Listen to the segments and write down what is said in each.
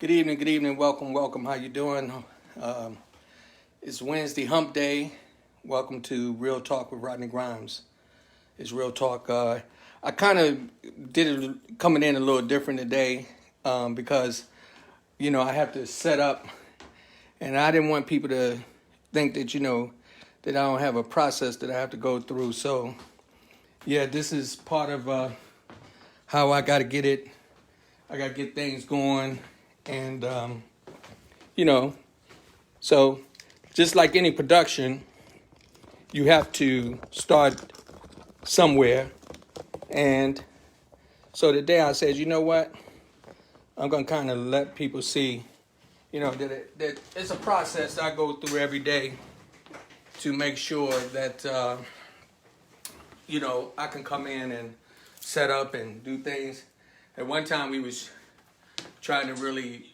Good evening, good evening. Welcome, welcome. How you doing? Um, it's Wednesday, Hump Day. Welcome to Real Talk with Rodney Grimes. It's Real Talk. I kind of did it coming in a little different today because I have to set up, and I didn't want people to think that that I don't have a process that I have to go through. So yeah, this is part of how I got to get it. I got to get things going, and you know So, just like any production, you have to start somewhere. And so today I said, you know what? I'm going to kind of let people see, that it's a process I go through every day to make sure that, I can come in and set up and do things. At one time, we was trying to really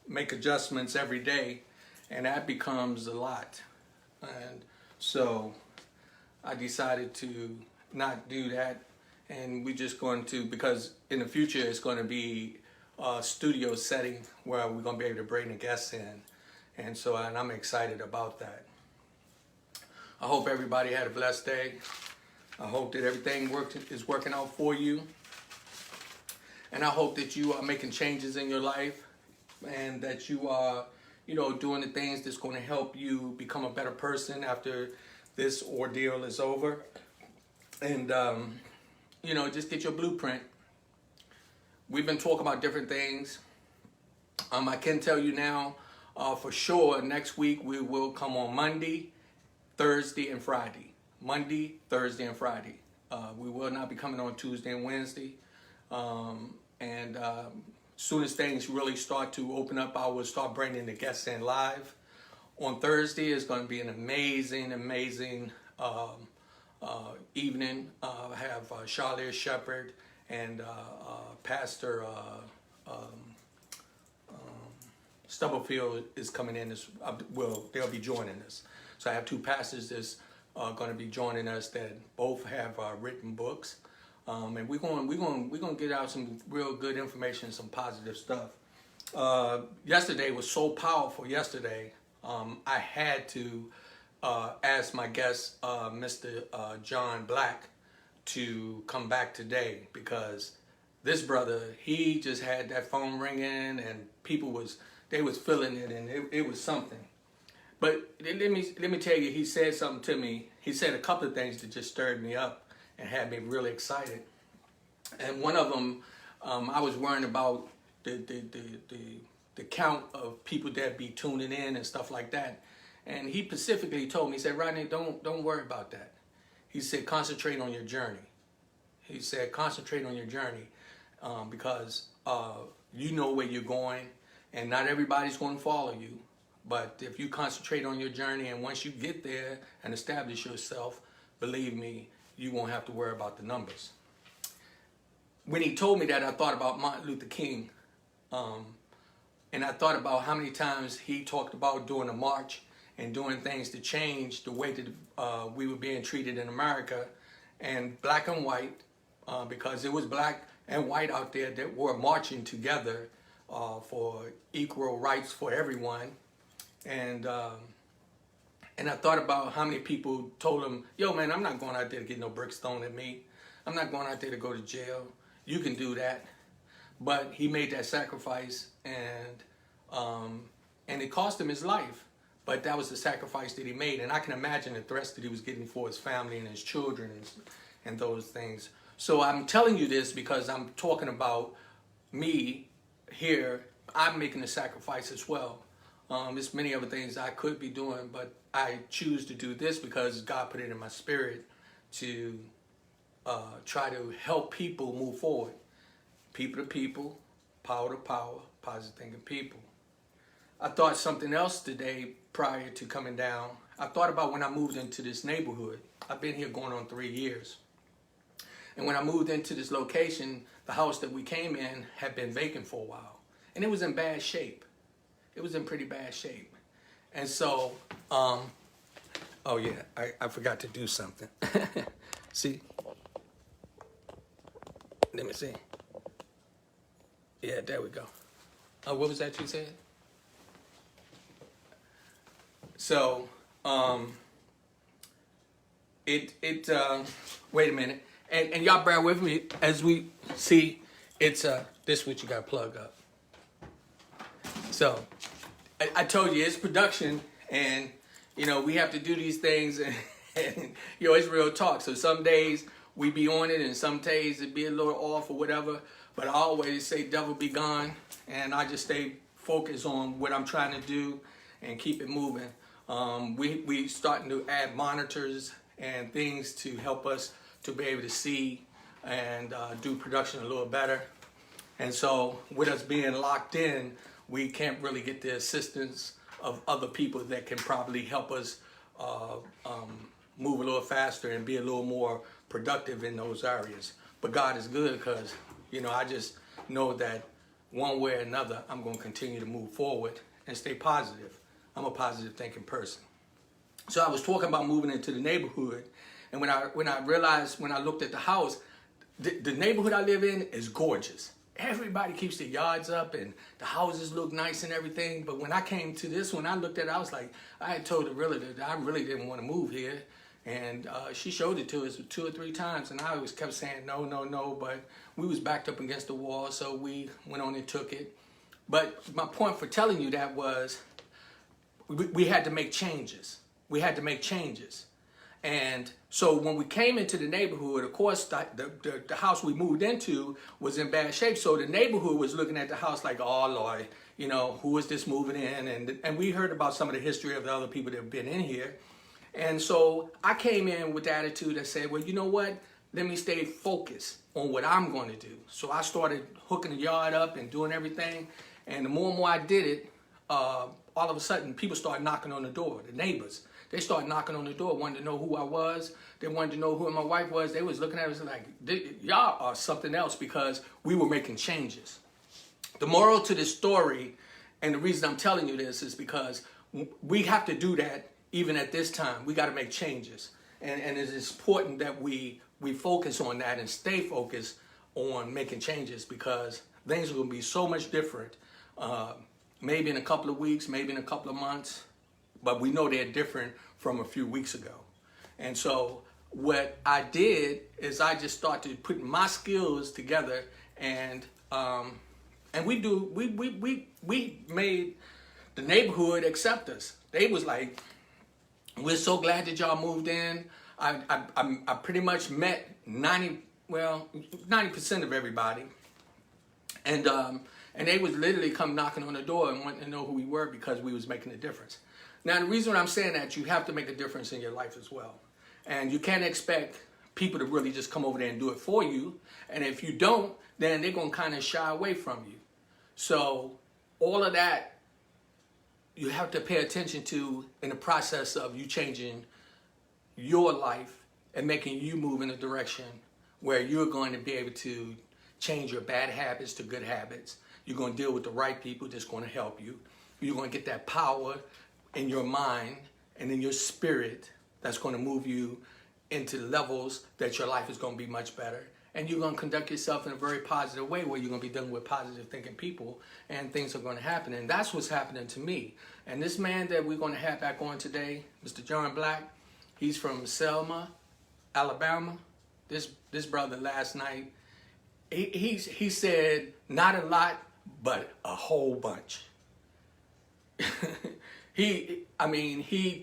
make adjustments every day, and that becomes a lot. And so I decided to not do that, and we're just going to, because in the future it's going to be a studio setting where we're going to be able to bring the guests in, and I'm excited about that. I hope everybody had a blessed day. I hope that everything is working out for you, and I hope that you are making changes in your life, and that you are doing the things that's going to help you become a better person after this ordeal is over. And just get your blueprint. We've been talking about different things. I can tell you now for sure next week we will come on Monday, Thursday, and Friday. Monday, Thursday, and Friday. We will not be coming on Tuesday and Wednesday. And soon as things really start to open up, I will start bringing the guests in live. On Thursday is going to be an amazing evening. I have Charlie Shepherd and Pastor Stubblefield is coming in. They'll be joining us. So I have two pastors that's going to be joining us that both have written books. And we're going to get out some real good information, some positive stuff. Yesterday was so powerful. Yesterday, I had to ask my guest, Mr. John Black, to come back today, because this brother, he just had that phone ringing, and people was feeling it, and it was something. But let me tell you, he said something to me. He said a couple of things that just stirred me up and had me really excited. And one of them, I was worrying about the count of people that be tuning in and stuff like that. And he specifically told me, he said, Rodney, don't worry about that. He said, concentrate on your journey. He said, concentrate on your journey because you know where you're going, and not everybody's going to follow you. But if you concentrate on your journey, and once you get there and establish yourself, believe me, you won't have to worry about the numbers. When he told me that, I thought about Martin Luther King. And I thought about how many times he talked about doing a march and doing things to change the way that we were being treated in America, and black and white, because it was black and white out there that were marching together for equal rights for everyone. And I thought about how many people told him, yo, man, I'm not going out there to get no bricks thrown at me. I'm not going out there to go to jail. You can do that. But he made that sacrifice, and it cost him his life. But that was the sacrifice that he made. And I can imagine the threats that he was getting for his family and his children and those things. So I'm telling you this because I'm talking about me here. I'm making a sacrifice as well. There's many other things I could be doing, but I choose to do this because God put it in my spirit to try to help people move forward. People to people, power to power, positive thinking people. I thought something else today prior to coming down. I thought about when I moved into this neighborhood. I've been here going on 3 years. And when I moved into this location, the house that we came in had been vacant for a while. And it was in bad shape. It was in pretty bad shape. And so, oh yeah, I forgot to do something. See? Let me see. Yeah, there we go. What was that you said? So, wait a minute. And y'all bear with me as we see, it's, this what you got to plug up. So, I told you, it's production, and, you know, we have to do these things, and you know, it's real talk. So some days we be on it, and some days it be a little off or whatever, but I always say, devil be gone, and I just stay focused on what I'm trying to do and keep it moving. We starting to add monitors and things to help us to be able to see and do production a little better. And so with us being locked in, we can't really get the assistance of other people that can probably help us move a little faster and be a little more productive in those areas. But God is good, because, you know, I just know that one way or another, I'm going to continue to move forward and stay positive. I'm a positive thinking person. So I was talking about moving into the neighborhood, and when I realized, when I looked at the house, the neighborhood I live in is gorgeous. Everybody keeps their yards up and the houses look nice and everything. But when I came to this one, I looked at it, I was like, I had told the realtor that I really didn't want to move here. And she showed it to us 2 or 3 times, and I always kept saying no, no, no. But we was backed up against the wall, so we went on and took it. But my point for telling you that was, we had to make changes. We had to make changes. And so when we came into the neighborhood, of course, the house we moved into was in bad shape. So the neighborhood was looking at the house like, oh, Lord, you know, who is this moving in? And we heard about some of the history of the other people that have been in here. And so I came in with the attitude that said, well, you know what? Let me stay focused on what I'm going to do. So I started hooking the yard up and doing everything. And the more and more I did it, all of a sudden, people started knocking on the door, the neighbors. They started knocking on the door, wanted to know who I was. They wanted to know who my wife was. They was looking at us like, y'all are something else, because we were making changes. The moral to this story, and the reason I'm telling you this, is because we have to do that even at this time. We got to make changes. And it's important that we focus on that and stay focused on making changes, because things are going to be so much different. Maybe in a couple of weeks, maybe in a couple of months, but we know they're different from a few weeks ago. And so what I did is I just started putting my skills together, and we made the neighborhood accept us. They was like, we're so glad that y'all moved in. I pretty much met 90% of everybody. And they would literally come knocking on the door and wanting to know who we were, because we was making a difference. Now, the reason I'm saying that, you have to make a difference in your life as well. And you can't expect people to really just come over there and do it for you. And if you don't, then they're going to kind of shy away from you. So all of that, you have to pay attention to in the process of you changing your life and making you move in a direction where you're going to be able to change your bad habits to good habits. You're going to deal with the right people that's going to help you. You're going to get that power in your mind and in your spirit that's going to move you into levels that your life is going to be much better. And you're going to conduct yourself in a very positive way, where you're going to be dealing with positive thinking people, and things are going to happen. And that's what's happening to me. And this man that we're going to have back on today, Mr. John Black, he's from Selma, Alabama. This brother last night, he said not a lot, but a whole bunch. He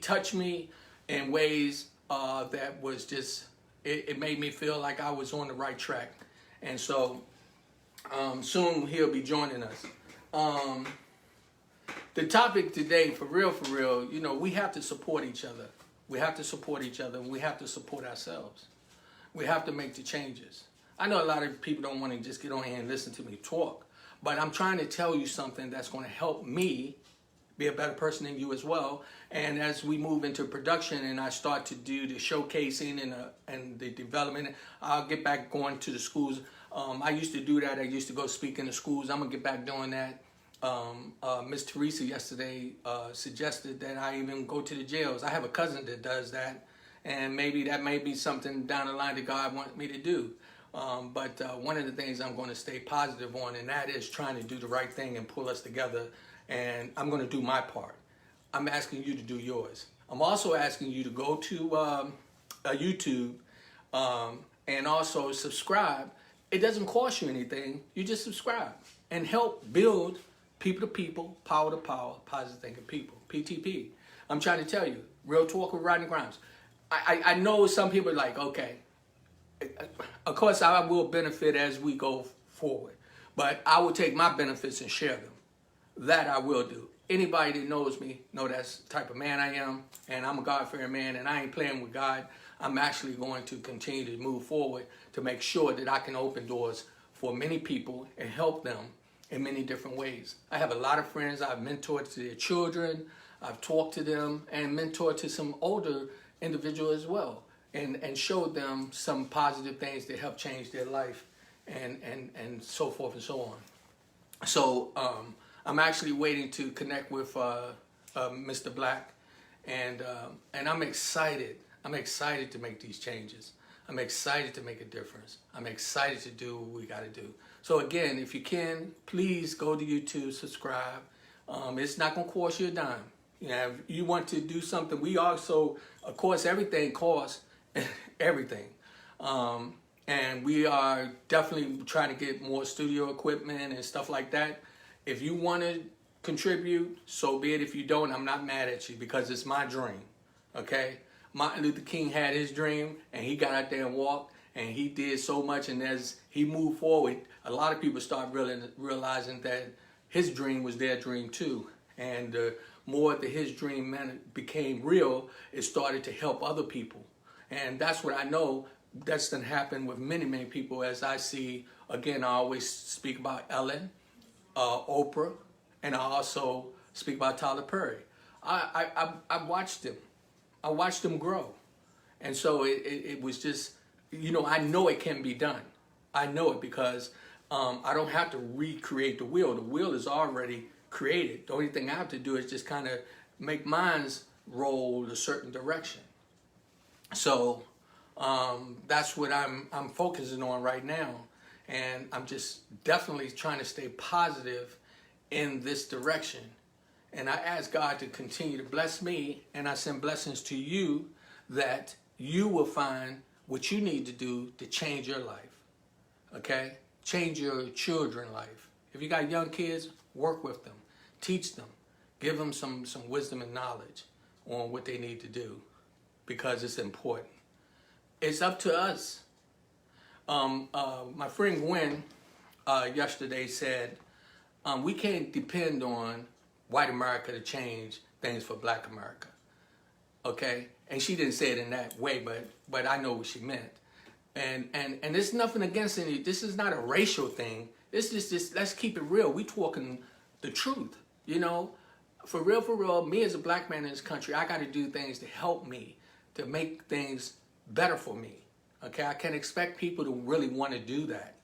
touched me in ways that was just, it made me feel like I was on the right track. And so soon he'll be joining us. The topic today, for real, you know, we have to support each other. We have to support each other, and we have to support ourselves. We have to make the changes. I know a lot of people don't want to just get on here and listen to me talk, but I'm trying to tell you something that's going to help me be a better person than you as well. And as we move into production and I start to do the showcasing and the development, I'll get back going to the schools. I used to do that. I used to go speak in the schools. I'm going to get back doing that. Miss Teresa yesterday suggested that I even go to the jails. I have a cousin that does that, and maybe that may be something down the line that God wants me to do. But one of the things I'm going to stay positive on, and that is trying to do the right thing and pull us together. And I'm going to do my part. I'm asking you to do yours. I'm also asking you to go to YouTube and also subscribe. It doesn't cost you anything. You just subscribe and help build people to people, power to power, positive thinking people, PTP. I'm trying to tell you, real talk with Rodney Grimes. I know some people are like, okay, of course I will benefit as we go forward, but I will take my benefits and share them. That I will do. Anybody that knows me know that's the type of man I am, and I'm a God-fearing man, and I ain't playing with God. I'm actually going to continue to move forward to make sure that I can open doors for many people and help them in many different ways. I have a lot of friends I've mentored to their children, I've talked to them, and mentored to some older individuals as well, and showed them some positive things that help change their life, and so forth and so on. So I'm actually waiting to connect with Mr. Black, and I'm excited. I'm excited to make these changes. I'm excited to make a difference. I'm excited to do what we got to do. So again, if you can, please go to YouTube, subscribe. It's not going to cost you a dime. You know, if you want to do something, we also, of course, everything costs, everything. And we are definitely trying to get more studio equipment and stuff like that. If you want to contribute, so be it. If you don't, I'm not mad at you, because it's my dream, okay? Martin Luther King had his dream, and he got out there and walked, and he did so much, and as he moved forward, a lot of people start realizing that his dream was their dream too. And the more that his dream became real, it started to help other people. And that's what I know that's going to happen with many, many people, as I see. Again, I always speak about Ellen, Oprah, and I also speak about Tyler Perry. I watched them. I watched them grow. And so it was just, you know, I know it can be done. I know it because I don't have to recreate the wheel. The wheel is already created. The only thing I have to do is just kind of make mine's roll a certain direction. So that's what I'm focusing on right now. And I'm just definitely trying to stay positive in this direction. And I ask God to continue to bless me, and I send blessings to you that you will find what you need to do to change your life, okay? Change your children's life. If you got young kids, work with them, teach them, give them some wisdom and knowledge on what they need to do, because it's important. It's up to us. My friend Gwen yesterday said, we can't depend on white America to change things for black America, okay? And she didn't say it in that way, but I know what she meant. And there's nothing against any, this is not a racial thing. It's just let's keep it real. We talking the truth, you know? For real, me as a black man in this country, I got to do things to help me, to make things better for me, okay? I can't expect people to really want to do that.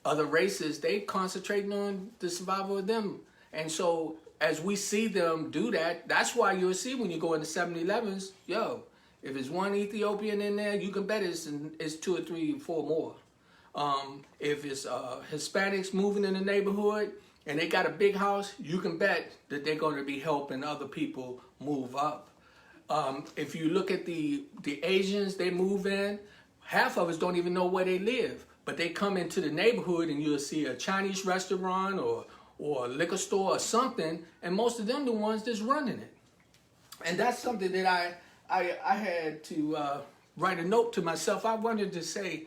Other races, they concentrating on the survival of them. And so as we see them do that, that's why you'll see when you go into 7-Elevens, yo, if it's one Ethiopian in there, you can bet it's 2 or 3 or 4 more. If it's Hispanics moving in the neighborhood and they got a big house, you can bet that they're going to be helping other people move up. If you look at the Asians, they move in, half of us don't even know where they live, but they come into the neighborhood and you'll see a Chinese restaurant or a liquor store or something, and most of them the ones that's running it. And that's something that I had to write a note to myself. I wanted to say,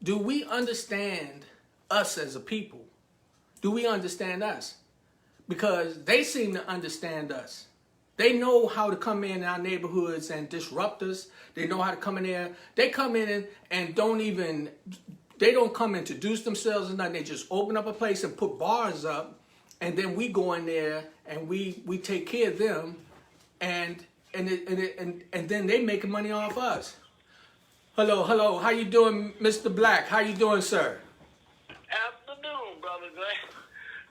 do we understand us as a people? Do we understand us? Because they seem to understand us. They know how to come in our neighborhoods and disrupt us. They know how to come in there. They come in and they don't come introduce themselves or nothing. They just open up a place and put bars up. And then we go in there and we take care of them, and then they making money off us. Hello, how you doing, Mr. Black? How you doing, sir? Afternoon, brother.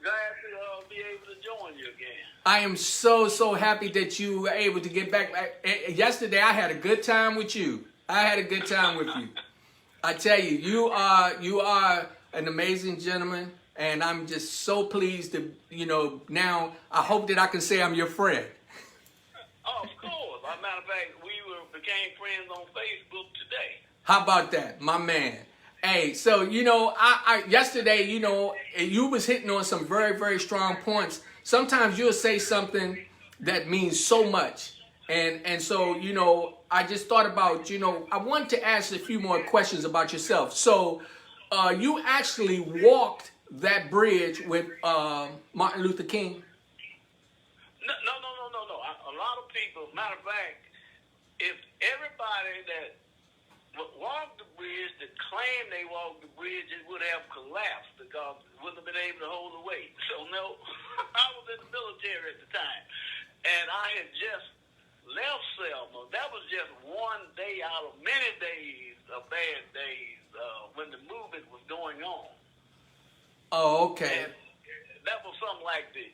Glad to be able to join you again. I am so happy that you were able to get back. Yesterday I had a good time with you. I had a good time with you. I tell you, you are an amazing gentleman, and I'm just so pleased to, now I hope that I can say I'm your friend. Oh, of course. As a matter of fact, we became friends on Facebook today. How about that, my man? Hey, so I yesterday, you was hitting on some very, very strong points. Sometimes you'll say something that means so much, and so I just thought about I wanted to ask a few more questions about yourself. So, you actually walked that bridge with Martin Luther King. No, no, no, no, no, no. A lot of people, matter of fact, if everybody that walked the bridge that claimed they walked the bridge, it would have collapsed because it wouldn't have been able to hold the weight. So, no, I was in the military at the time, and I had just left Selma. That was just one day out of many days of bad days when the movement was going on. Oh, okay. And that was something like the,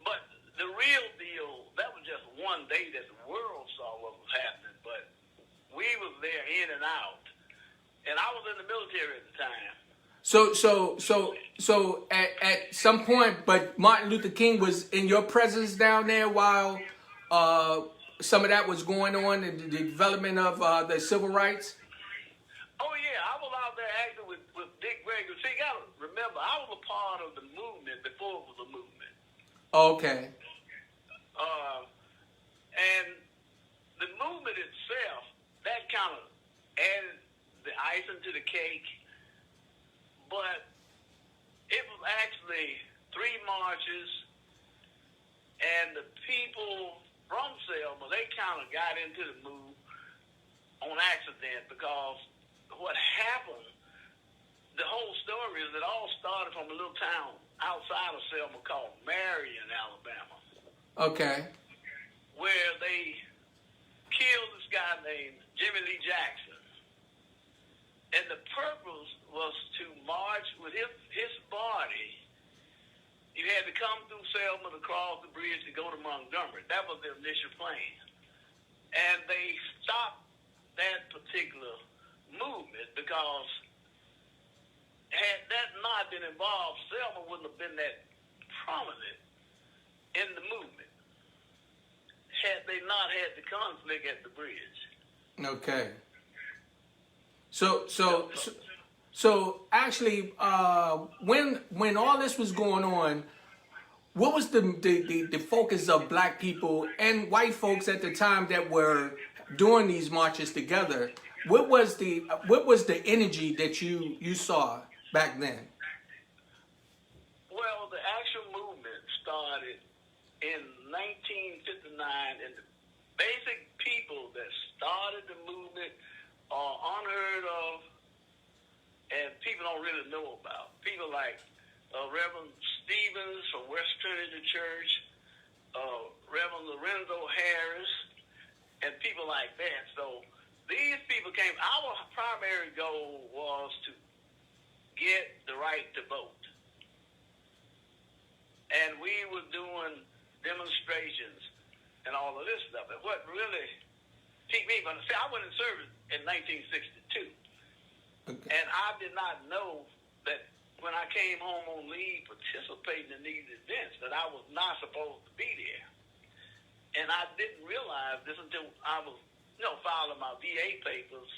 but the real deal, that was just one day that the world saw what was happening, but we was there in and out, and I was in the military at the time. So at some point, but Martin Luther King was in your presence down there while some of that was going on in the development of the civil rights. Oh yeah, I was out there acting with Dick Gregory. See, you gotta remember, I was a part of the movement before it was a movement. Okay. And the movement itself, that kind of added the icing to the cake, but it was actually 3 marches, and the people from Selma, they kind of got into the move on accident because what happened, the whole story is it all started from a little town outside of Selma called Marion, Alabama. Okay. Where they killed this guy named Jimmy Lee Jackson. And the purpose was to march with his body. You had to come through Selma to cross the bridge to go to Montgomery. That was the initial plan. And they stopped that particular movement because had that not been involved, Selma wouldn't have been that prominent in the movement had they not had the conflict at the bridge. Okay. So actually, when all this was going on, what was the focus of black people and white folks at the time that were doing these marches together? What was the energy that you saw back then? Well, the actual movement started in 1959, and the basic people that started the movement are unheard of, and people don't really know about. People like Reverend Stevens from West Trinity Church, Reverend Lorenzo Harris, and people like that. So these people came. Our primary goal was to get the right to vote. And we were doing demonstrations and all of this stuff. And what really piqued me, but see, I went in service in 1962. Okay. And I did not know that when I came home on leave participating in these events that I was not supposed to be there. And I didn't realize this until I was, filing my VA papers,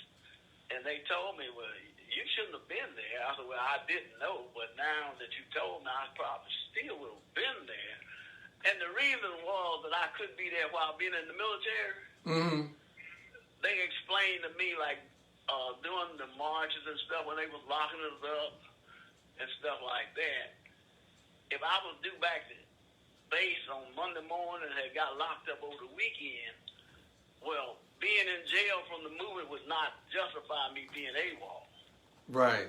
and they told me, well, you shouldn't have been there. I said, well, I didn't know, but now that you told me, I probably still would have been there. And the reason was that I couldn't be there while being in the military. Mm-hmm. They explained to me, like, doing the marches and stuff, when they was locking us up and stuff like that, if I was due back to base on Monday morning and had got locked up over the weekend, well, being in jail from the movement would not justify me being AWOL. Right.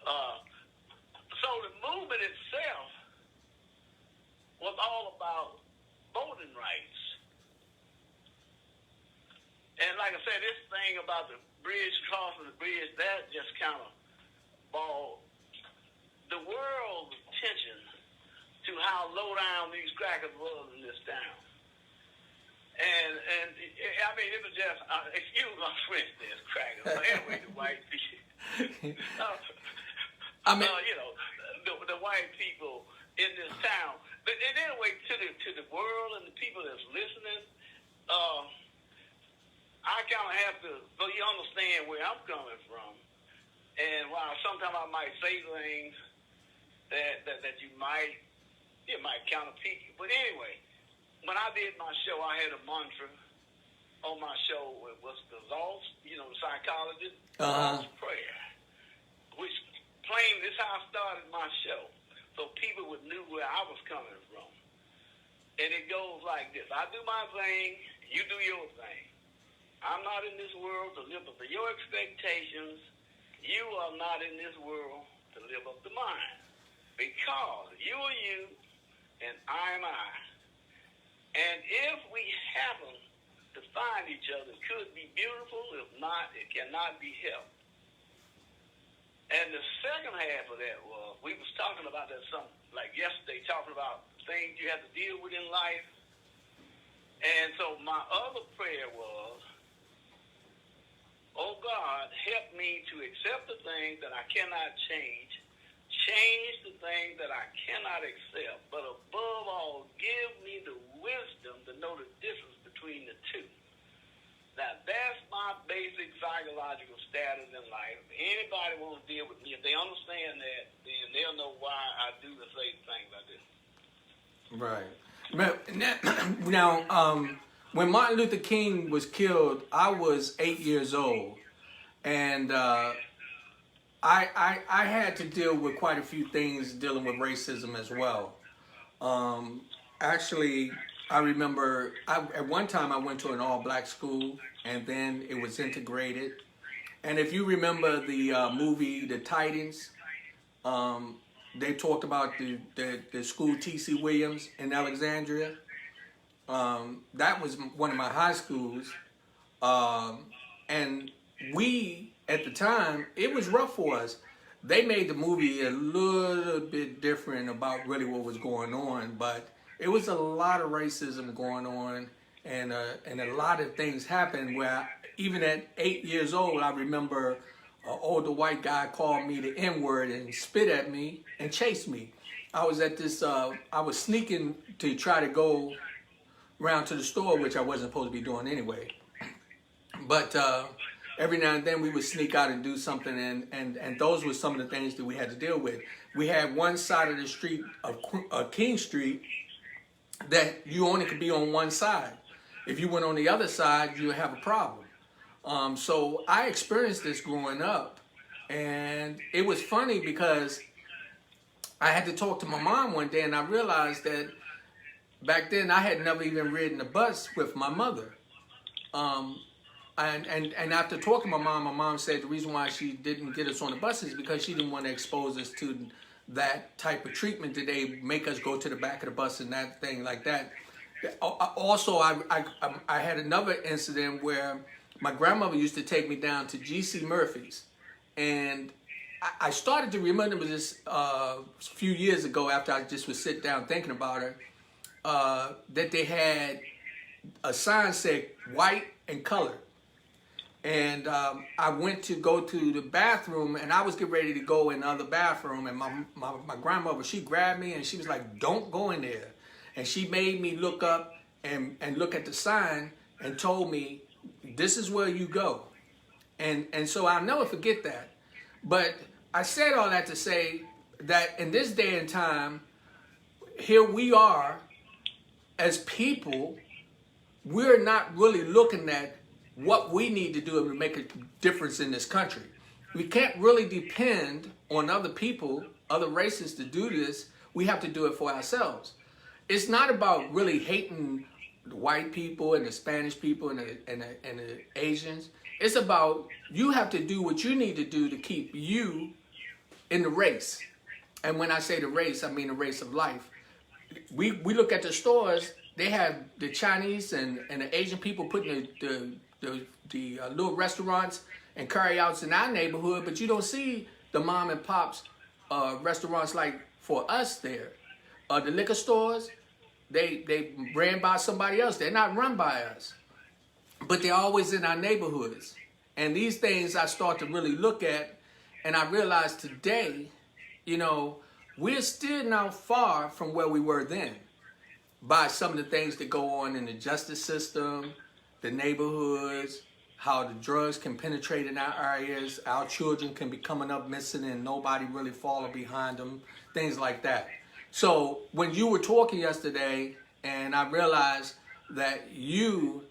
So the movement itself was all about voting rights. And like I said, this thing about the bridge, crossing the bridge, that just kind of brought the world's attention to how low down these crackers was in this town. and I mean, it was just, excuse my French, there's crackers. But anyway, the white people, I mean, you know, the white people in this town. But anyway, to the world and the people that's listening, I kind of have to, so you understand where I'm coming from. And while sometimes I might say things that you might, it might kind of pique you. But anyway, when I did my show, I had a mantra on my show. It was the lost, you know, the psychologist, lost prayer, which plain, this is how I started my show. So people would knew where I was coming from. And it goes like this. I do my thing, you do your thing. I'm not in this world to live up to your expectations. You are not in this world to live up to mine. Because you are you and I am I. And if we happen to find each other, it could be beautiful. If not, it cannot be helped. And the second half of that was, we was talking about that something like yesterday, talking about things you have to deal with in life. And so my other prayer was, oh God, help me to accept the things that I cannot change the things that I cannot accept, but above all, give me the wisdom to know the difference between the two. Now, that's my basic psychological status in life. If anybody wants to deal with me, if they understand that, then they'll know why I do the same thing like this. Right. Now, when Martin Luther King was killed, I was 8 years old, and I had to deal with quite a few things dealing with racism as well. Actually, I remember at one time I went to an all-black school, and then it was integrated. And if you remember the movie The Titans, they talked about the school T.C. Williams in Alexandria. That was one of my high schools. And we, at the time, it was rough for us. They made the movie a little bit different about really what was going on, but it was a lot of racism going on, and a lot of things happened where even at 8 years old, I remember an older white guy called me the N-word and spit at me and chased me. I was at this, I was sneaking to try to go around to the store, which I wasn't supposed to be doing anyway. But every now and then we would sneak out and do something, and those were some of the things that we had to deal with. We had one side of the street of King Street that you only could be on one side. If you went on the other side, you would have a problem. So I experienced this growing up, and it was funny because I had to talk to my mom one day, and I realized that back then I had never even ridden a bus with my mother. And after talking to my mom said the reason why she didn't get us on the bus is because she didn't want to expose us to that type of treatment that they make us go to the back of the bus and that thing like that. Also, I had another incident where my grandmother used to take me down to G.C. Murphy's, and I started to remember this a few years ago after I just would sit down thinking about her, that they had a sign said white and colored. And I went to go to the bathroom, and I was getting ready to go in the other bathroom, and my grandmother, she grabbed me and she was like, don't go in there. And she made me look up and look at the sign and told me, this is where you go. And so I'll never forget that. But I said all that to say that in this day and time, here we are as people, we're not really looking at what we need to do to make a difference in this country. We can't really depend on other people, other races to do this. We have to do it for ourselves. It's not about really hating the white people and the Spanish people and the Asians. It's about you have to do what you need to do to keep you in the race. And when I say the race, I mean the race of life. We look at the stores, they have the Chinese and the Asian people putting the little restaurants and carry-outs in our neighborhood, but you don't see the mom and pops restaurants like for us there. The liquor stores, they ran by somebody else. They're not run by us, but they're always in our neighborhoods. And these things I start to really look at, and I realize today, you know, we're still not far from where we were then by some of the things that go on in the justice system, the neighborhoods, how the drugs can penetrate in our areas, our children can be coming up missing and nobody really falling behind them, things like that. So when you were talking yesterday, and I realized that you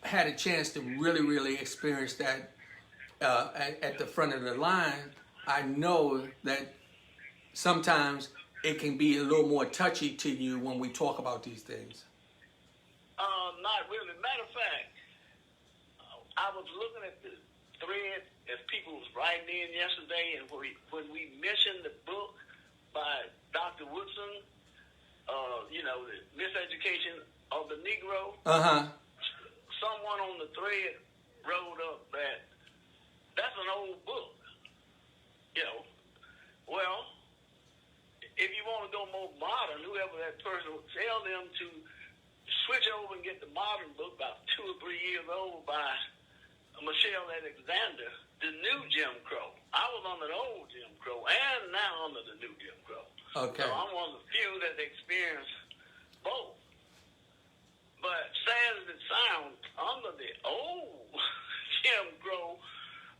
had a chance to really, really experience that at the front of the line, I know that sometimes it can be a little more touchy to you when we talk about these things. Not really. Matter of fact, I was looking at the thread as people was writing in yesterday, and when we mentioned the book by Dr. Woodson, you know, the Miseducation of the Negro. Someone on the thread wrote up that that's an old book. You know, well, if you want to go more modern, whoever that person would tell them to switch over and get the modern book, about 2 or 3 years old, by Michelle Alexander, The New Jim Crow. I was under the old Jim Crow and now under the new Jim Crow. Okay. So I'm one of the few that experienced both. But sad as it sounds, under the old Jim Crow,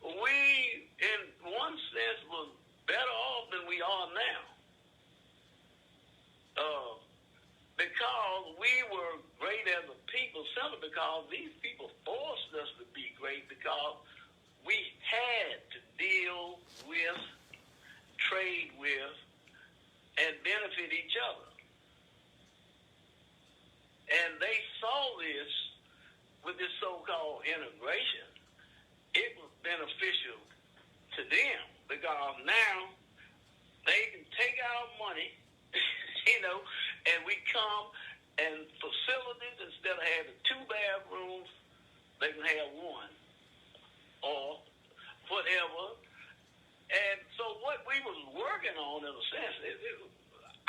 we, in one sense, was better off than we are now. Because we were great as a people, simply because these people forced us to be great, because we had to deal with, trade with, and benefit each other. And they saw this with this so-called integration. It was beneficial to them because now they can take our money, you know, and we come and facilities, instead of having 2 bathrooms, they can have 1 or whatever. And so what we was working on, in a sense,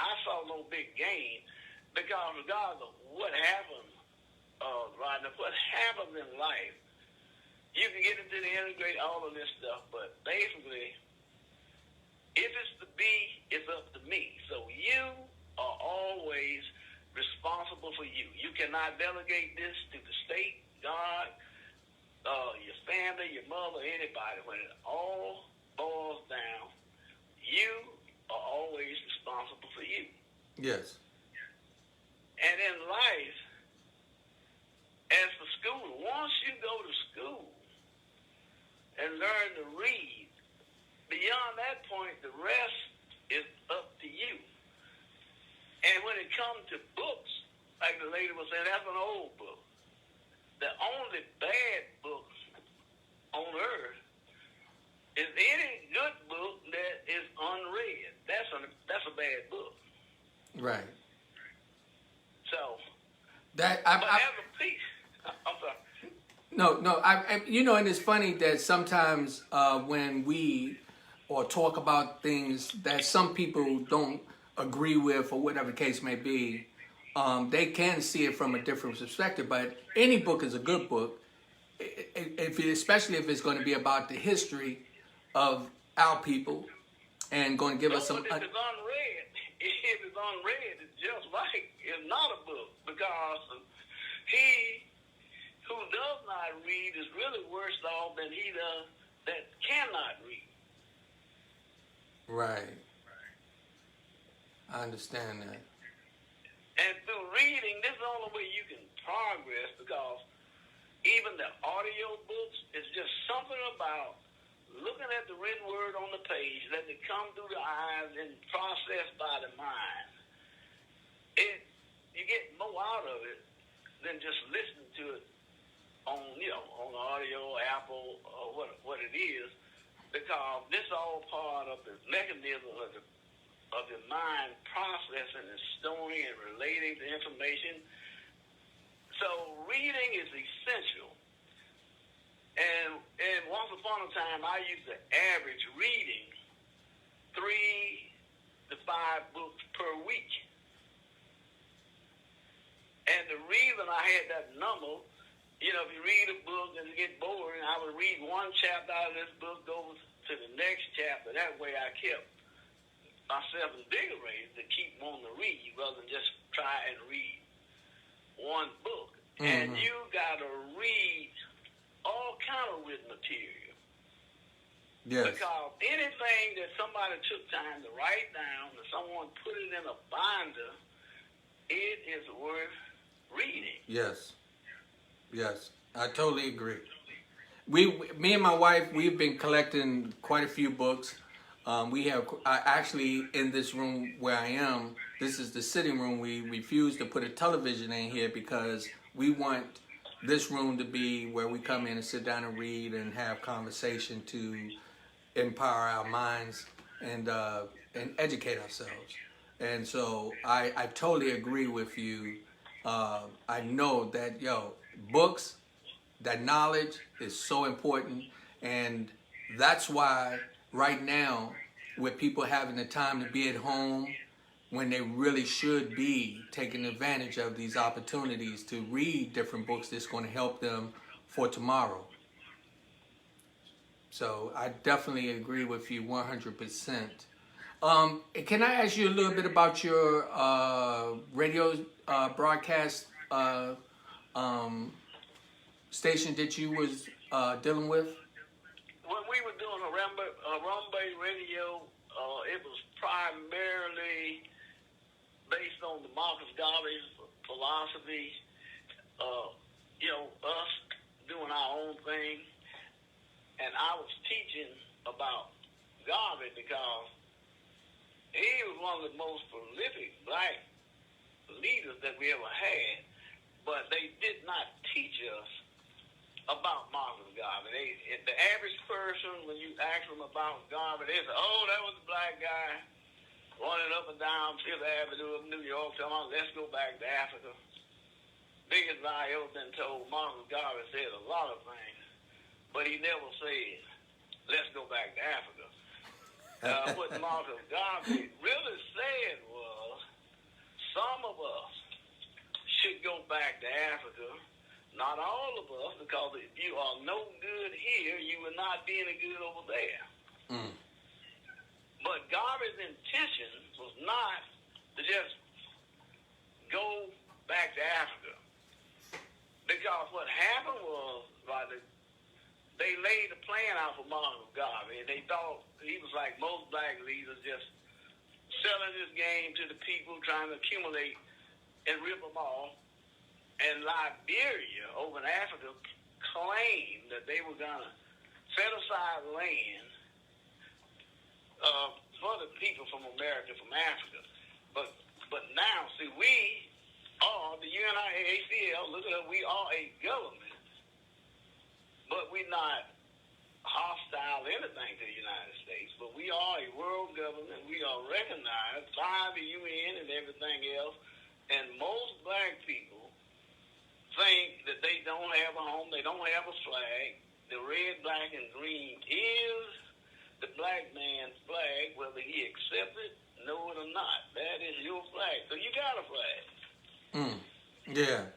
I saw no big gain, because regardless of what happened, Rodney, what happens in life, you can get into the integrate all of this stuff, but basically, if it's to be, it's up to me. So you are always responsible for you. You cannot delegate this to the state, God, your family, your mother, anybody. When it all boils down, you are always responsible for you. Yes. And in life, as for school, once you go to school and learn to read, beyond that point, the rest is up to you. And when it comes to books, like the lady was saying, that's an old book. The only bad book on earth is any good book that is unread. That's a bad book. Right. So, that but as a piece, I'm sorry. No, I you know, and it's funny that sometimes when we or talk about things that some people don't agree with or whatever the case may be, they can see it from a different perspective. But any book is a good book, especially if it's going to be about the history of our people and going to give us some. If it's unread, it's just like it's not a book, because he who does not read is really worse off than he does that cannot read. Right. I understand that. And through reading, this is the only way you can progress, because even the audio books is just something about looking at the written word on the page, letting it come through the eyes and processed by the mind. You get more out of it than just listening to it on the audio, Apple, or what it is, because this is all part of the mechanism of the mind processing and storing and relating the information. So reading is essential. And once upon a time, I used to average reading 3 to 5 books per week. the reason I had that number, you know, if you read a book and you get bored, I would read one chapter out of this book, go to the next chapter. That way I kept myself invigorated to keep wanting to read rather than just try and read one book. And you got to read all kind of written material. Yes. Because anything that somebody took time to write down, or someone put it in a binder, it is worth reading. Yes. Yes. I totally agree. Me and my wife, we've been collecting quite a few books. We have actually in this room where I am, this is the sitting room. We refuse to put a television in here because we want this room to be where we come in and sit down and read and have conversation to empower our minds and educate ourselves. And so I totally agree with you. I know that, books, that knowledge is so important. And that's why right now, with people having the time to be at home, when they really should be taking advantage of these opportunities to read different books that's going to help them for tomorrow. So I definitely agree with you 100%. Can I ask you a little bit about your radio broadcast station that you was dealing with? When we were doing Harambe radio, it was primarily based on the Marcus Garvey's philosophy. Us doing our own thing, and I was teaching about Garvey because he was one of the most prolific black leaders that we ever had, but they did not teach us about Marcus Garvey. The average person, when you ask them about Garvey, they say, "Oh, that was the black guy running up and down Fifth Avenue of New York, telling us, let's go back to Africa." Biggest lie ever been told. Marcus Garvey said a lot of things, but he never said, "Let's go back to Africa." What Marcus Garvey really said was, some of us should go back to Africa. Not all of us, because if you are no good here, you will not be any good over there. But Garvey's intention was not to just go back to Africa. Because what happened was, they laid the plan out for Marcus Garvey, and they thought he was like most black leaders, just selling this game to the people, trying to accumulate and rip them off. And Liberia, over in Africa, claimed that they were going to set aside land for the people from America, from Africa. But now, see, we are the UNIACL. Look at us, we are a government, but we're not hostile anything to the United States. But we are a world government. We are recognized by the UN and everything else. And most black people think that they don't have a home, they don't have a flag. The red, black, and green is the black man's flag, whether he accepts it, know it or not. That is your flag. So you got a flag. Yeah.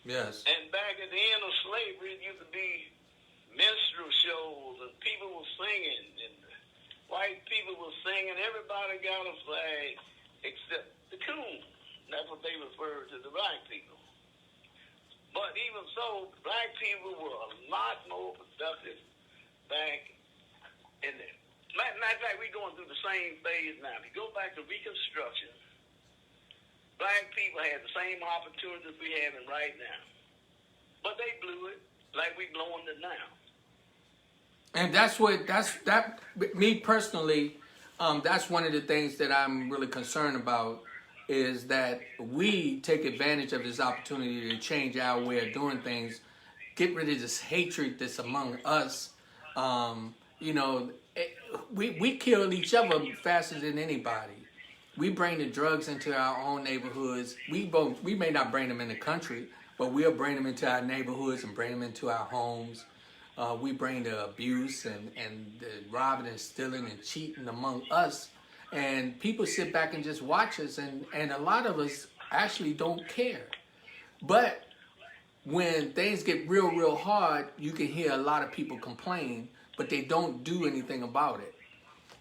Yes. And back at the end of slavery, it used to be minstrel shows, and people were singing, and white people were singing. Everybody got a flag except the coon. That's what they referred to the black people. But even so, black people were a lot more productive back in there. Matter of fact, we're going through the same phase now. If you go back to Reconstruction, black people had the same opportunities we having right now. But they blew it like we blowing it now. And me personally, that's one of the things that I'm really concerned about, is that we take advantage of this opportunity to change our way of doing things, get rid of this hatred that's among us. We kill each other faster than anybody. We bring the drugs into our own neighborhoods. We may not bring them in the country, but we'll bring them into our neighborhoods and bring them into our homes. We bring the abuse and the robbing and stealing and cheating among us. And people sit back and just watch us, and a lot of us actually don't care. But when things get real hard, you can hear a lot of people complain, but they don't do anything about it.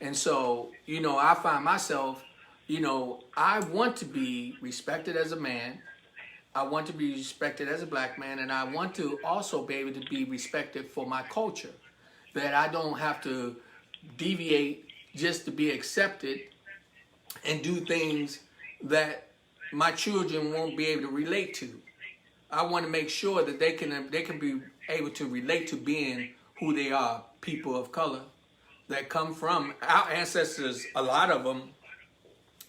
And so, I find myself, I want to be respected as a man. I want to be respected as a black man, and I want to also be able to be respected for my culture. That I don't have to deviate just to be accepted and do things that my children won't be able to relate to. I want to make sure that they can be able to relate to being who they are, people of color that come from our ancestors. A lot of them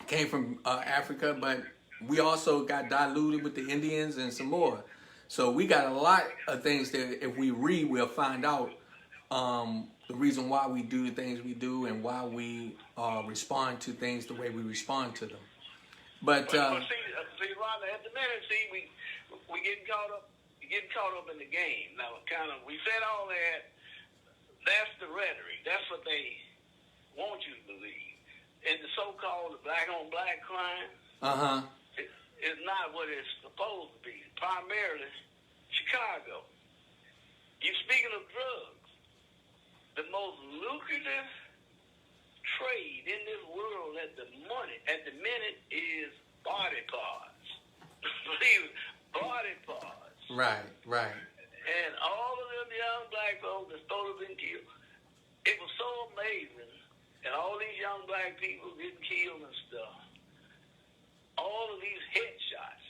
came from Africa, but we also got diluted with the Indians and some more. So we got a lot of things that if we read, we'll find out the reason why we do the things we do and why we respond to things the way we respond to them. But see, Rodney, at the minute, we getting caught up in the game. Now, we said all that. That's the rhetoric. That's what they want you to believe. And the so-called black-on-black crime is not what it's supposed to be. Primarily, Chicago. You're speaking of drugs. The most lucrative trade in this world at the minute is body parts. Believe it, body parts. Right. And all of them young black folks that's supposed to have been killed, it was so amazing. And all these young black people getting killed and stuff. All of these headshots.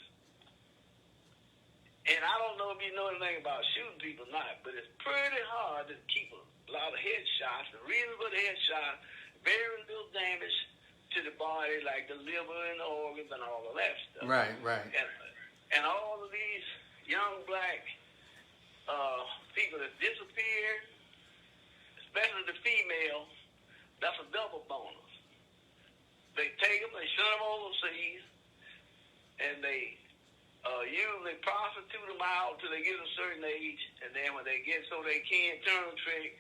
And I don't know if you know anything about shooting people or not, but it's pretty hard to keep a lot of headshots. The reason for the headshot, very little damage to the body, like the liver and the organs and all of that stuff. Right. And all of these young black people that disappeared, especially the female, that's a double bonus. They take them, they send them overseas, and they usually prostitute them out till they get a certain age, and then when they get so they can't turn the trick,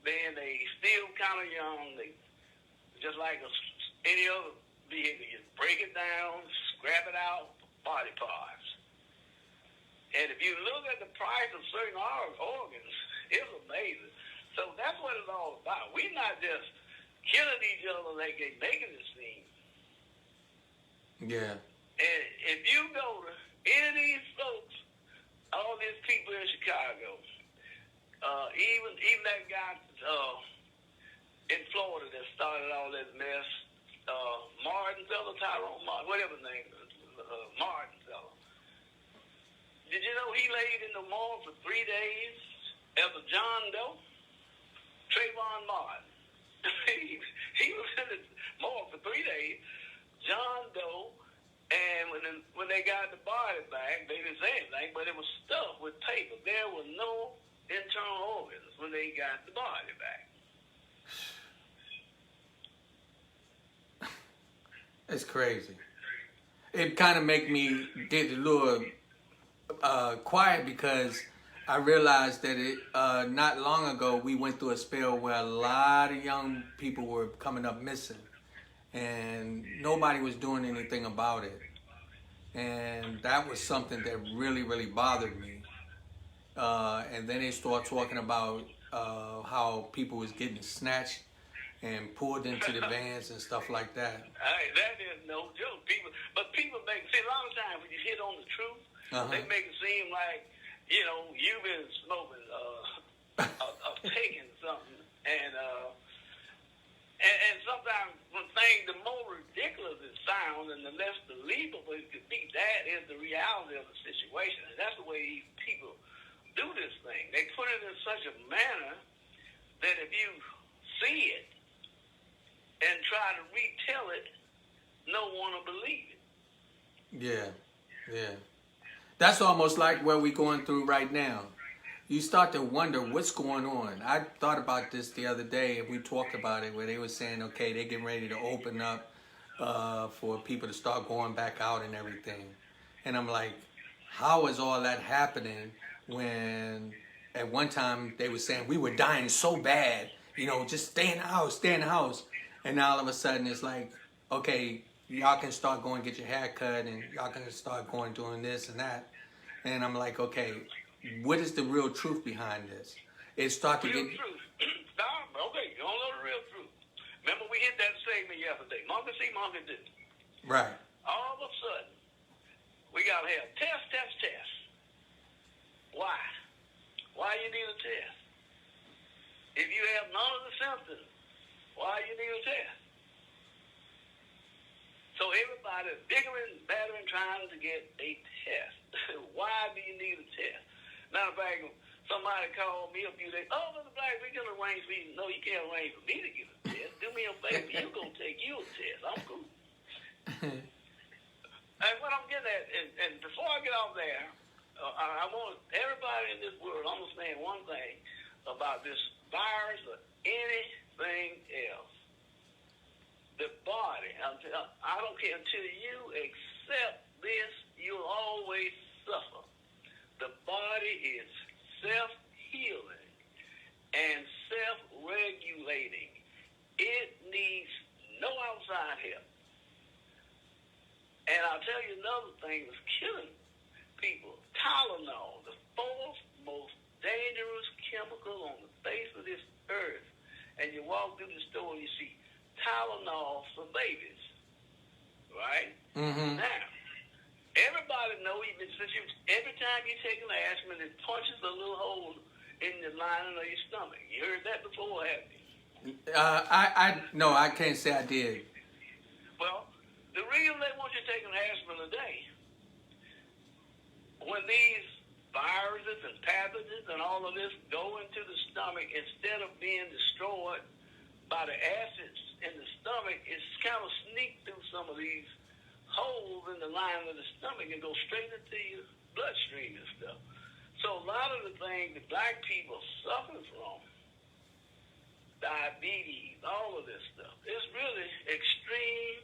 then they still kind of young. They just like any other vehicle, you break it down, scrap it out, body parts. And if you look at the price of certain organs, it's amazing. So that's what it's all about. We're not just killing each other like they making it seem. Yeah. And if you go to any of these folks, all these people in Chicago, even that guy in Florida that started all this mess, Tyrone Martin, whatever his name is, Martin fellow. Did you know he laid in the morgue for 3 days as a John Doe? Trayvon Martin. he was in the morgue for 3 days, John Doe, and when they got the body back, they didn't say anything, but it was stuffed with paper. There were no internal organs when they got the body back. It's crazy. It kind of make me get a little quiet because I realized that not long ago we went through a spell where a lot of young people were coming up missing, and nobody was doing anything about it. And that was something that really bothered me. And then they start talking about how people was getting snatched and pulled into the vans and stuff like that. That is no joke. People make, see, a lot of times when you hit on the truth, they make it seem like, you've been smoking, taking something, and sometimes when things, the more ridiculous it sounds and the less believable it could be, that is the reality of the situation. And that's the way these people do this thing. They put it in such a manner that if you see it and try to retell it, no one will believe it. Yeah. That's almost like what we're going through right now. You start to wonder what's going on. I thought about this the other day, and we talked about it, where they were saying, okay, they're getting ready to open up for people to start going back out and everything. And I'm like, how is all that happening when at one time they were saying we were dying so bad, just stay in the house. And now all of a sudden it's like, okay, y'all can start going get your hair cut and y'all can start going doing this and that. and I'm like, okay, what is the real truth behind this? It started to Real get truth. Okay, you don't know the real truth. Remember, we hit that segment yesterday. Monkey see, monkey do. right. All of a sudden, we got to have test. Why? Why you need a test? If you have none of the symptoms, why you need a test? So everybody's bickering, battering, trying to get a test. Why do you need a test? Matter of fact, somebody called me a few days, oh, Mr. Black, we can arrange for you. No, you can't arrange for me to get a test. Do me a favor, you're going to take you a test. I'm cool. And what I'm getting at, and before I get off there, I want everybody in this world to understand one thing about this virus or anything else. The body, I don't care, until you accept this, you'll always suffer. The body is self-healing and self-regulating. It needs no outside help. And I'll tell you another thing that's killing people. Tylenol, the fourth most dangerous chemical on the face of this earth. And you walk through the store and you see Tylenol for babies. Right? Mm-hmm. Now, everybody knows, every time you take an aspirin, it punches a little hole in the lining of your stomach. You heard that before, haven't you? No, I can't say I did. Well, the reason they want you to take an aspirin a day, when these viruses and pathogens and all of this go into the stomach, instead of being destroyed by the acids in the stomach, it's kind of sneak through some of these holes in the lining of the stomach and go straight into your bloodstream and stuff. So a lot of the things that black people suffer from, diabetes, all of this stuff, is really extreme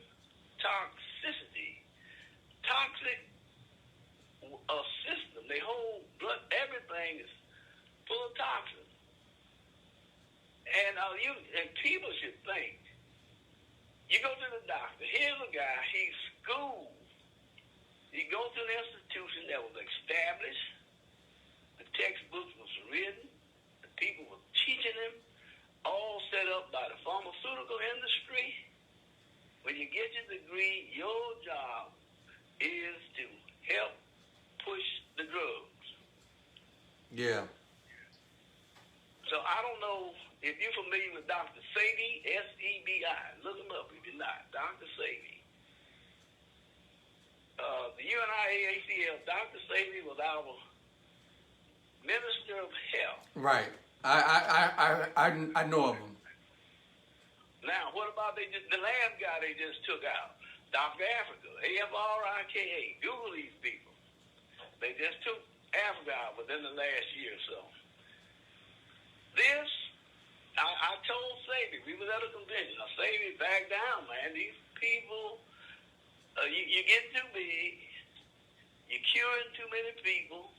toxicity. Toxic system. The whole blood, everything is full of toxins. And people should think. You go to the doctor. Here's a guy. He's schooled. He goes to an institution that was established. The textbooks was written. The people were teaching him. All set up by the pharmaceutical industry. When you get your degree, your job is to help push the drugs. Yeah. So I don't know if you're familiar with Dr. Sebi, S-E-B-I. Look him up if you're not. Dr. Sebi. The UNIACL, Dr. Sebi was our Minister of Health. Right. I know of him. Now, what about the last guy they just took out? Dr. Africa, A-F-R-I-K-A. Google these people. They just took Africa out within the last year or so. This, I told Sebi, we was at a convention. I Sebi, back down, man. These people, you get too big. You're curing too many people.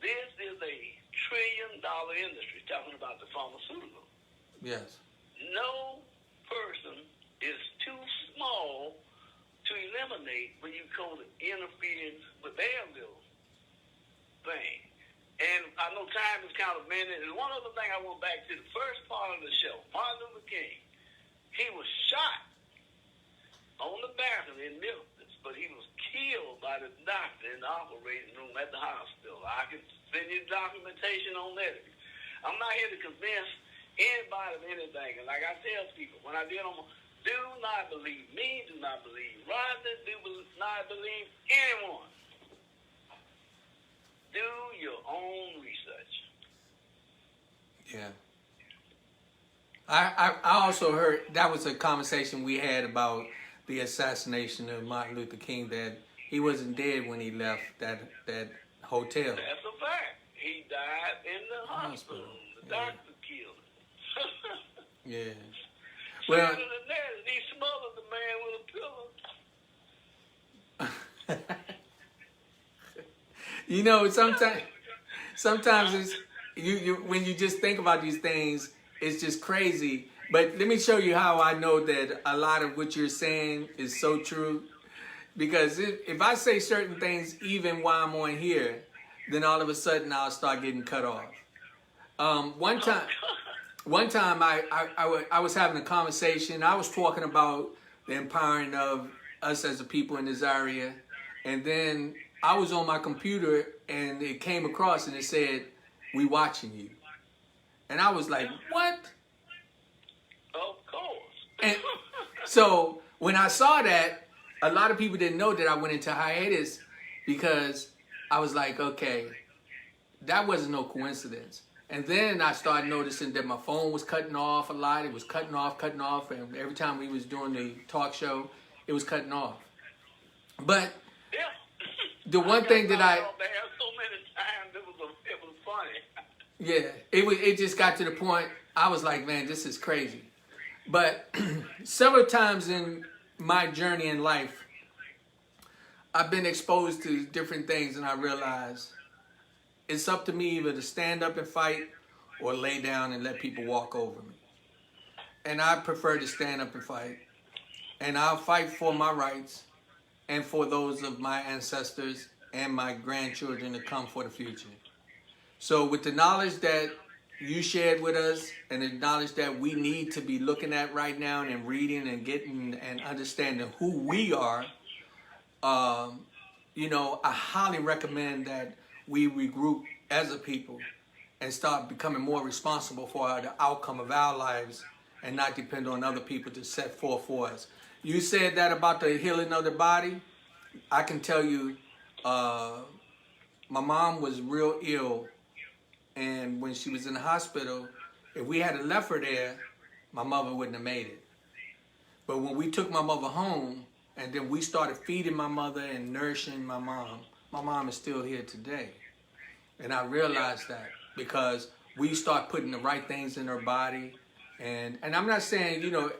This is a $1 trillion industry, talking about the pharmaceutical. Yes. No person is too small to eliminate when you go to interfere with their little thing. And I know time is kind of minute. And one other thing I went back to the first part of the show, Martin Luther King. He was shot on the bathroom in Memphis, but he was killed by the doctor in the operating room at the hospital. I can send you documentation on that. I'm not here to convince anybody of anything. And like I tell people, when I deal on do not believe me, do not believe Rodney, do not believe anyone. Do your own research. Yeah. I also heard that was a conversation we had about the assassination of Martin Luther King, that he wasn't dead when he left that hotel. That's a fact. He died in the hospital. The doctor killed him. Yeah. Well, Well, than that, he smothered the man with a pillow. you know, sometimes it's you when you just think about these things, it's just crazy. But let me show you how I know that a lot of what you're saying is so true. because if I say certain things even while I'm on here, then all of a sudden I'll start getting cut off. One time I was having a conversation. I was talking about the empowering of us as a people in this area, and then I was on my computer and it came across and it said, "We watching you," and I was like, "What?" Of course. And so when I saw that, a lot of people didn't know that I went into hiatus because I was like, okay, that wasn't no coincidence. And then I started noticing that my phone was cutting off a lot. It was cutting off. And every time we was doing the talk show, it was cutting off. But Yeah. the one thing that I... There so many times, it was funny. Yeah, it just got to the point, I was like, man, this is crazy. But several times in my journey in life, I've been exposed to different things, and I realized it's up to me either to stand up and fight or lay down and let people walk over me. And I prefer to stand up and fight. And I'll fight for my rights and for those of my ancestors and my grandchildren to come for the future. So with the knowledge that you shared with us and the knowledge that we need to be looking at right now and reading and getting and understanding who we are, you know, I highly recommend that we regroup as a people and start becoming more responsible for the outcome of our lives and not depend on other people to set forth for us. You said that about the healing of the body. I can tell you, my mom was real ill, and when she was in the hospital, if we had left her there, my mother wouldn't have made it. But when we took my mother home, and then we started feeding my mother and nourishing my mom is still here today. And I realized that because we start putting the right things in her body. And I'm not saying, you know,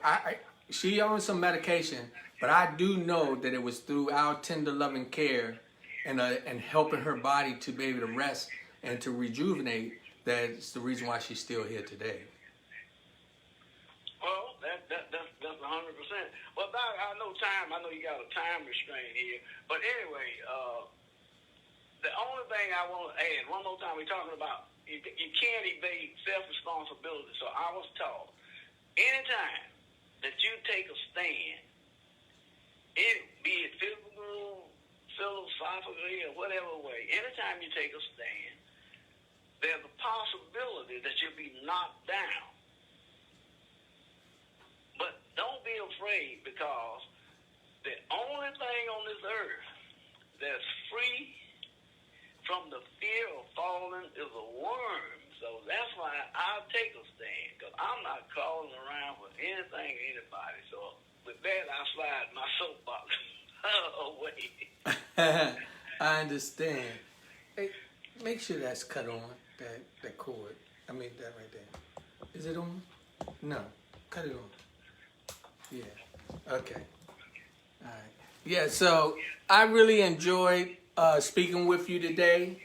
she on some medication, but I do know that it was through our tender loving care and helping her body to be able to rest and to rejuvenate that's the reason why she's still here today. Well, that's 100%. Well, Doc, I know time. I know you got a time restraint here. But anyway, the only thing I want to add, one more time, we're talking about you can't evade self-responsibility. So I was taught, anytime that you take a stand, be it physical, philosophically, or whatever way, anytime you take a stand, there's a possibility that you'll be knocked down. But don't be afraid, because the only thing on this earth that's free from the fear of falling is a worm. So that's why I'll take a stand, because I'm not crawling around with anything or anybody. So with that, I slide my soapbox away. I understand. Hey, make sure that's cut on, that cord. I mean, that right there. Is it on? No. Cut it on. Yeah. Okay. All right. Yeah, so I really enjoyed speaking with you today.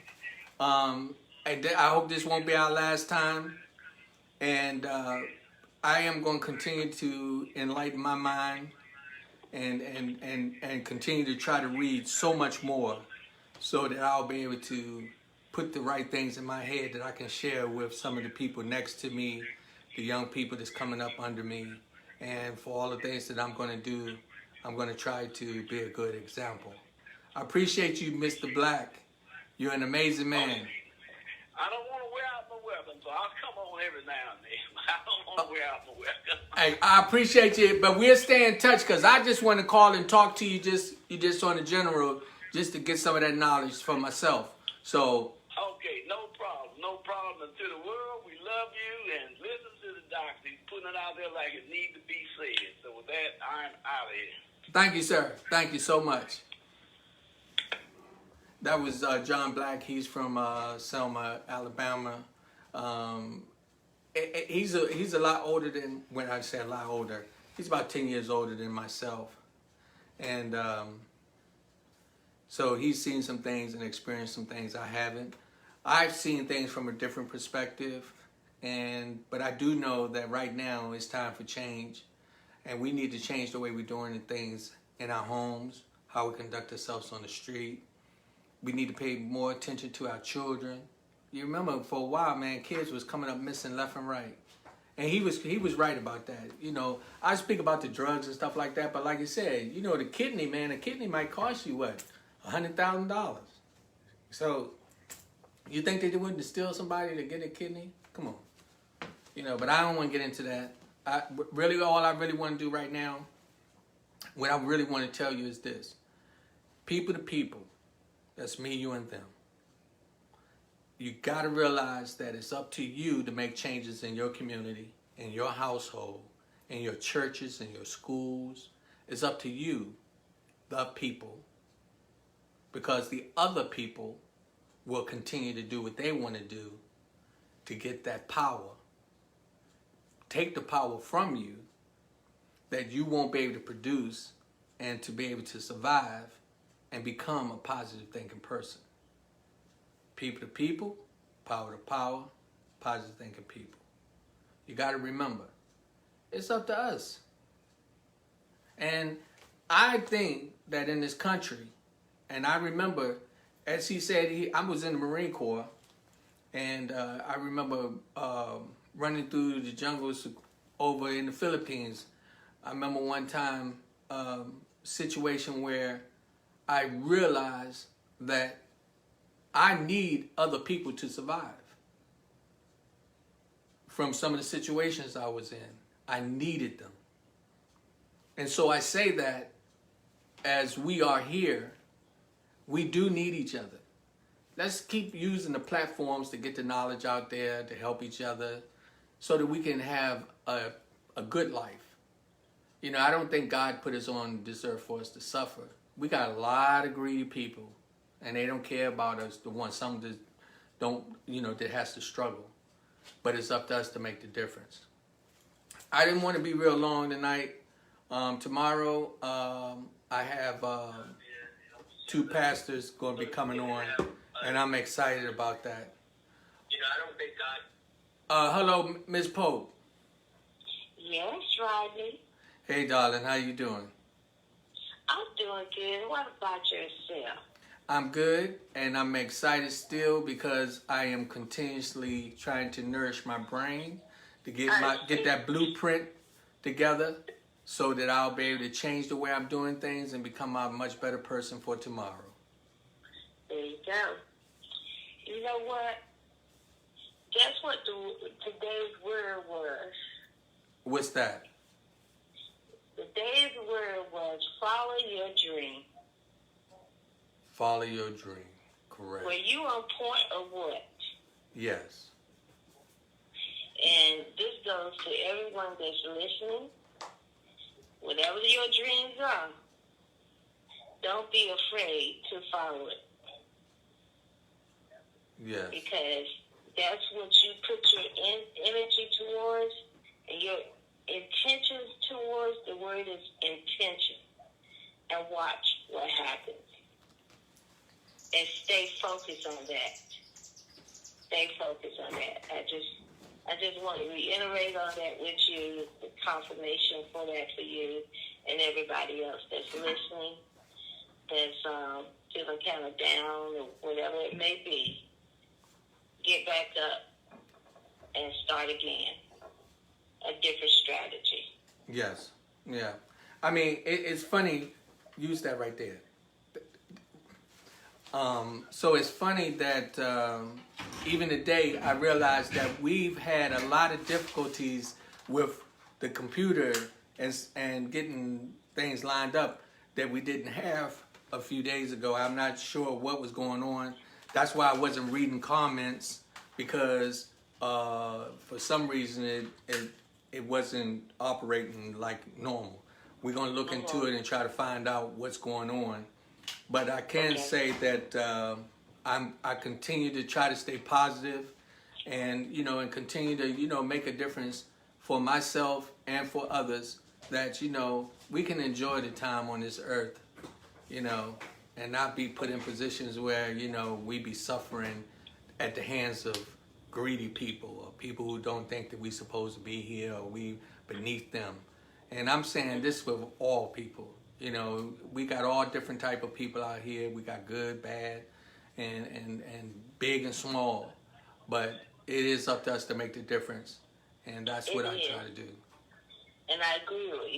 I hope this won't be our last time. And I am going to continue to enlighten my mind and continue to try to read so much more so that I'll be able to put the right things in my head that I can share with some of the people next to me, the young people that's coming up under me. And for all the things that I'm going to do, I'm going to try to be a good example. I appreciate you, Mr. Black. You're an amazing man. I don't want to wear out my weapon, so I'll come on every now and then. I don't want to wear out my weapon. Hey, I appreciate you, but we'll stay in touch, because I just want to call and talk to you just on the general, just to get some of that knowledge for myself. So. Okay, no problem. No problem. And to the world, we love you, and listen to the doctor. He's putting it out there like it needs to be said. So with that, I'm out of here. Thank you, sir. Thank you so much. That was John Black. He's from Selma, Alabama. He's a lot older than, when I say a lot older, he's about 10 years older than myself. And so he's seen some things and experienced some things I haven't. I've seen things from a different perspective, but I do know that right now it's time for change, and we need to change the way we're doing things in our homes, how we conduct ourselves on the street. We need to pay more attention to our children. You remember for a while, man, kids was coming up missing left and right. And he was right about that. You know, I speak about the drugs and stuff like that, but like you said, you know, the kidney, man, a kidney might cost you what? $100,000. So you think they wouldn't steal somebody to get a kidney? Come on. You know, but I don't want to get into that. All I really want to do right now, what I really want to tell you is this. People to people, that's me, you, and them. You got to realize that it's up to you to make changes in your community, in your household, in your churches, in your schools. It's up to you, the people, because the other people will continue to do what they want to do to get that power. Take the power from you that you won't be able to produce and to be able to survive and become a positive thinking person. People to people, power to power, positive thinking people. You got to remember, it's up to us. And I think that in this country, and I remember, as he said, I was in the Marine Corps, and I remember running through the jungles over in the Philippines. I remember one time situation where I realized that I need other people to survive. From some of the situations I was in, I needed them. And so I say that as we are here, we do need each other. Let's keep using the platforms to get the knowledge out there, to help each other, so that we can have a good life. You know, I don't think God put us on this earth for us to suffer. We got a lot of greedy people, and they don't care about us, the ones, some that don't, you know, that has to struggle. But it's up to us to make the difference. I didn't want to be real long tonight. Tomorrow, I have two pastors going to be coming on, and I'm excited about that. You know, I don't think God... Hello, Ms. Pope. Yes, Rodney. Hey, darling, how you doing? I'm doing good. What about yourself? I'm good, and I'm excited still because I am continuously trying to nourish my brain to get that blueprint together so that I'll be able to change the way I'm doing things and become a much better person for tomorrow. There you go. You know what? Guess what today's word was? What's that? Today's word was follow your dream. Follow your dream. Correct. Were you on point or what? Yes. And this goes to everyone that's listening. Whatever your dreams are, don't be afraid to follow it. Yes. Because that's what you put your energy towards, and your intentions towards. The word is intention. And watch what happens. And stay focused on that. Stay focused on that. I just want to reiterate on that with you, the confirmation for that for you and everybody else that's listening, that's feeling kind of down or whatever it may be. Get back up and start again. A different strategy. Yes. Yeah. I mean, it's funny. Use that right there. So it's funny that even today I realized that we've had a lot of difficulties with the computer and getting things lined up that we didn't have a few days ago. I'm not sure what was going on. That's why I wasn't reading comments, because for some reason it wasn't operating like normal. We're going to look into it and try to find out what's going on. But I can say that I continue to try to stay positive, and and continue to make a difference for myself and for others, that we can enjoy the time on this earth, and not be put in positions where we be suffering at the hands of greedy people or people who don't think that we're supposed to be here or we beneath them. And I'm saying this with all people. You know, we got all different type of people out here. We got good, bad, and big and small. But it is up to us to make the difference, and that's what I try to do. And I agree with,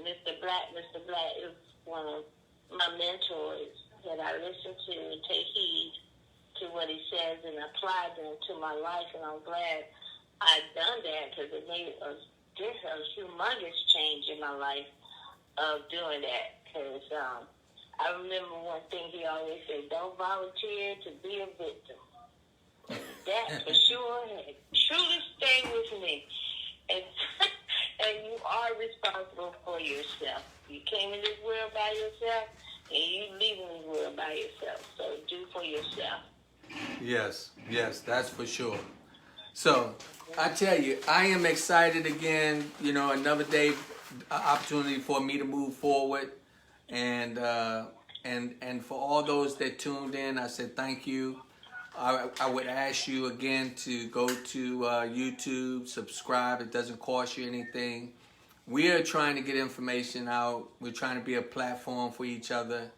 Mr. Black. Mr. Black is one of my mentors that I listen to and take heed to what he says and apply them to my life. And I'm glad I've done that because it made a humongous change in my life of doing that. Because I remember one thing he always said, don't volunteer to be a victim. That for sure had truly stayed with me. And, and you are responsible for yourself. You came in this world by yourself, and you leaving this world by yourself. So do for yourself. Yes, that's for sure. So I tell you, I am excited again. You know, another day, opportunity for me to move forward, and for all those that tuned in, I said thank you. I would ask you again to go to YouTube, subscribe. It doesn't cost you anything. We are trying to get information out. We're trying to be a platform for each other.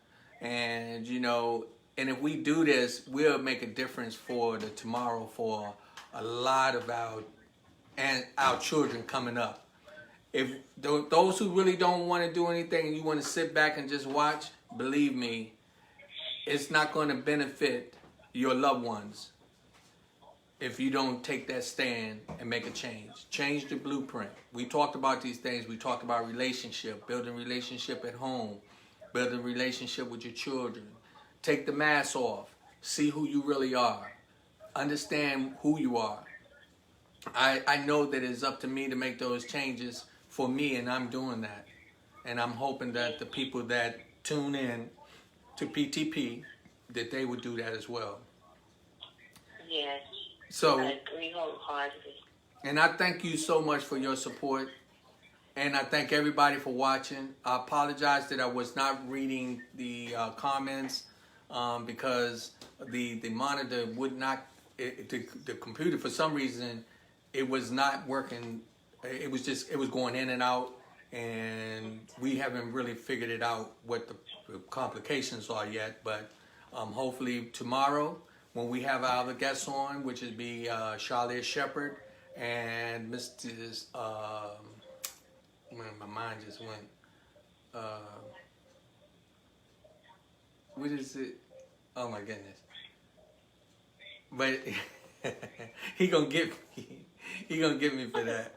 And, and if we do this, we'll make a difference for the tomorrow for a lot of our children coming up. If those who really don't want to do anything and you want to sit back and just watch, believe me, it's not going to benefit your loved ones if you don't take that stand and make a change. Change the blueprint. We talked about these things. We talked about relationship, building relationship at home, building relationship with your children. Take the mask off. See who you really are. Understand who you are. I know that it's up to me to make those changes for me, and I'm doing that. And I'm hoping that the people that tune in to PTP, that they would do that as well. Yes. So, I agree wholeheartedly. And I thank you so much for your support. And I thank everybody for watching. I apologize that I was not reading the comments because the monitor would not, the computer for some reason, it was not working. It was going in and out. And we haven't really figured it out what the complications are yet. But hopefully tomorrow, when we have our other guests on, which would be Charlotte Shepherd and Mr. My mind just went. What is it? Oh my goodness! But he gonna get me. He gonna get me for that.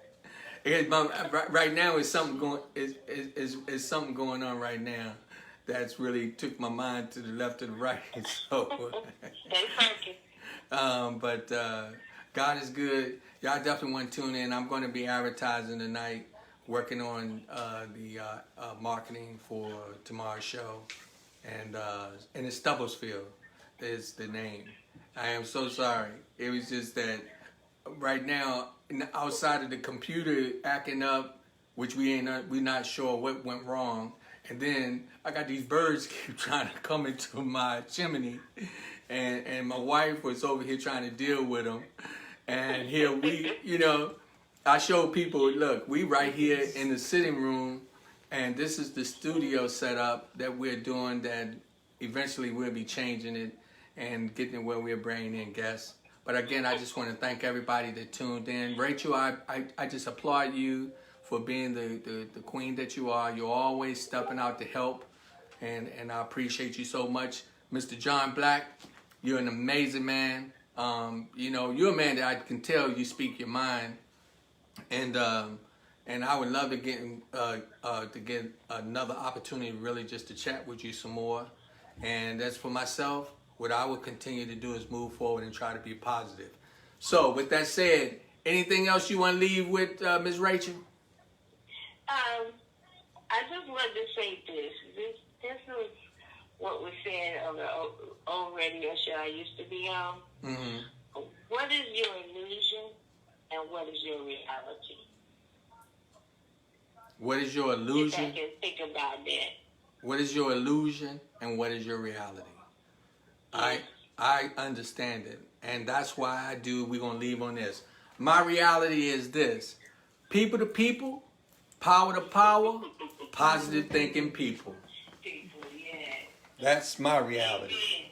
Right now, is something going. Is something going on right now that's really took my mind to the left and the right. So, but God is good. Y'all definitely want to tune in. I'm going to be advertising tonight, working on the marketing for tomorrow's show, and it's Stubblesfield is the name. I am so sorry. It was just that right now, outside of the computer acting up, which we're not sure what went wrong. And then I got these birds keep trying to come into my chimney, and my wife was over here trying to deal with them. And here we, I show people, look, we right here in the sitting room, and this is the studio setup that we're doing that eventually we'll be changing it and getting it where we're bringing in guests. But again, I just want to thank everybody that tuned in. Rachel, I just applaud you for being the queen that you are. You're always stepping out to help, and I appreciate you so much. Mr. John Black, you're an amazing man. You're a man that I can tell you speak your mind, and I would love to get another opportunity really just to chat with you some more. And as for myself, what I will continue to do is move forward and try to be positive. So with that said, anything else you want to leave with Ms. Rachel? I just wanted to say this. This is what was said on the old radio show I used to be on. Mm-hmm. What is your illusion and what is your reality? What is your illusion? If I can think about that. What is your illusion and what is your reality? Yes. I understand it. And that's why we're going to leave on this. My reality is this. People to people, power to power, positive thinking people. People, yeah. That's my reality.